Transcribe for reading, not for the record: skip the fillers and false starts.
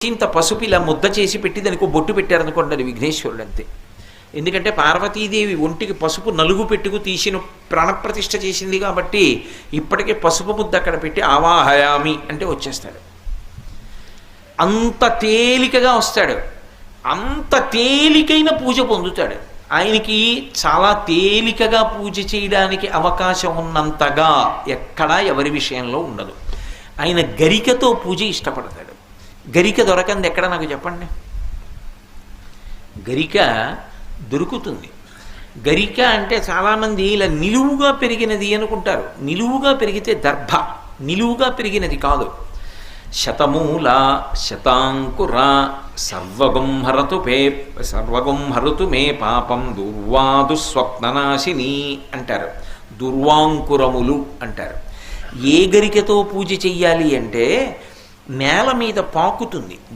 ఇంత పసుపు ఇలా ముద్ద చేసి పెట్టి దానికి బొట్టు పెట్టారనుకోండి, అది విఘ్నేశ్వరుడు అంతే. ఎందుకంటే పార్వతీదేవి ఒంటికి పసుపు నలుగు పెట్టుకు తీసిన ప్రాణప్రతిష్ఠ చేసింది కాబట్టి ఇప్పటికే పసుపు ముద్ద అక్కడ పెట్టి ఆవాహయామి అంటే వచ్చేస్తాడు. అంత తేలికగా వస్తాడు, అంత తేలికైన పూజ పొందుతాడు. ఆయనకి చాలా తేలికగా పూజ చేయడానికి అవకాశం ఉన్నంతగా ఎక్కడా ఎవరి విషయంలో ఉండదు. ఆయన గరికతో పూజ ఇష్టపడతాడు. గరిక దొరకంది ఎక్కడ నాకు చెప్పండి? గరిక దొరుకుతుంది. గరిక అంటే చాలామంది ఇలా నిలువుగా పెరిగినది అనుకుంటారు. నిలువుగా పెరిగితే దర్భ, నిలువుగా పెరిగినది కాదు. శతమూల శతాంకుర సర్వగం హరతు మే పాపం దుర్వాదు స్వప్ననాశిని అంటారు. దుర్వాంకురములు అంటారు. ఏ గరికతో పూజ చెయ్యాలి అంటే నేల మీద పాకుతుంది.